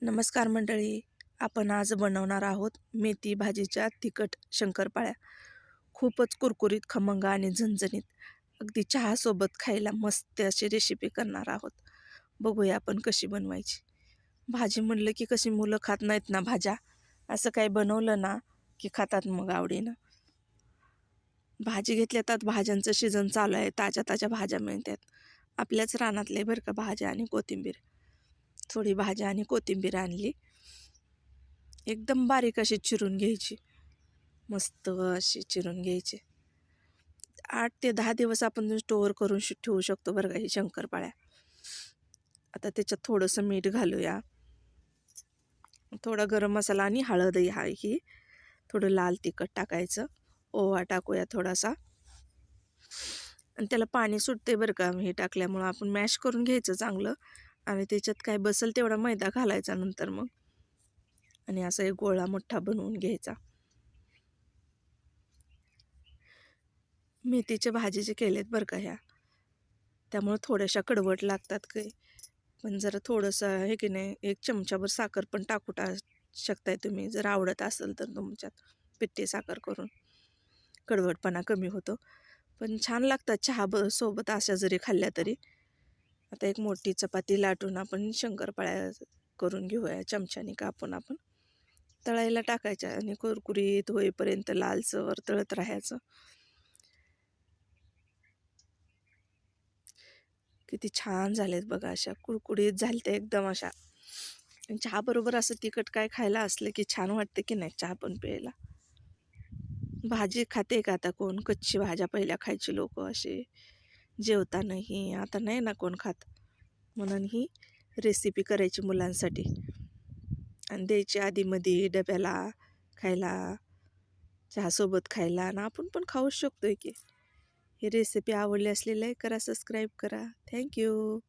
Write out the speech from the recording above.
नमस्कार मंडळी. आपण आज बनवणार आहोत मेथी भाजीच्या तिखट शंकरपाळ्या. खूपच कुरकुरीत, खमंग आणि झणझणीत, अगदी चहासोबत खायला मस्त अशी रेसिपी करणार आहोत. बघूया आपण कशी बनवायची. भाजी म्हणलं की कशी मुलं खात नाहीत ना भाज्या, असं काही बनवलं ना की खातात मग आवडीनं. भाजी घेतल्या तर भाज्यांचं सीझन चालू आहे, ताज्या ताज्या भाज्या मिळतात. आपल्याच रानातले बरं का भाज्या आणि कोथिंबीर. थोडी भाज्या आणि कोथिंबीर आणली, एकदम बारीक अशी चिरून घ्यायची, मस्त अशी चिरून घ्यायची. 8 ते 10 दिवस आपण स्टोअर करून ठेवू शकतो बरं का ही शंकरपाळ्या. आता त्याच्यात थोडंसं मीठ घालूया, थोडा गरम मसाला आणि हळद ही, थोडं लाल तिखट टाकायचं, ओवा टाकूया थोडासा, आणि त्याला पाणी सुटते बरं का हे टाकल्यामुळं. आपण मॅश करून घ्यायचं चांगलं, आणि त्याच्यात काय बसेल तेवढा मैदा घालायचा नंतर मग, आणि असा एक गोळा मोठा बनवून घ्यायचा. मेथीच्या भाजीचे केलेत बरं का ह्या, त्यामुळे थोड्याशा कडवट लागतात काही. पण जरा थोडंसं हे की नाही, 1 चमचाभर साखर पण शकताय तुम्ही, जर आवडत असेल तर तुमच्यात पिठी साखर करून. कडवटपणा कमी होतो, पण छान लागतात सोबत अशा जरी खाल्ल्या तरी. आता एक मोठी चपाती लाटून आपण शंकरपाळ्या करून घेऊया, चमच्याने कापून आपण तळायला टाकायच्या, आणि कुरकुरीत होईपर्यंत लालसर तळत राहायचं. किती छान झालेत बघा, अशा कुरकुरीत झाल्या एकदम अशा. चहा बरोबर असं तिखट काय खायला असलं की छान वाटते की नाही, चहा पण प्यायला. भाजी खाते का आता कोण? कच्ची भाज्या पहिल्या खायची लोक असे, जेवतानाही. आता नाही ना कोण खात, म्हणून ही रेसिपी करायची मुलांसाठी आणि द्यायची आधीमध्ये डब्याला खायला, चहासोबत खायला, आणि आपण पण खाऊ शकतोय की. ही रेसिपी आवडली असली लाईक करा, सबस्क्राईब करा. थँक्यू.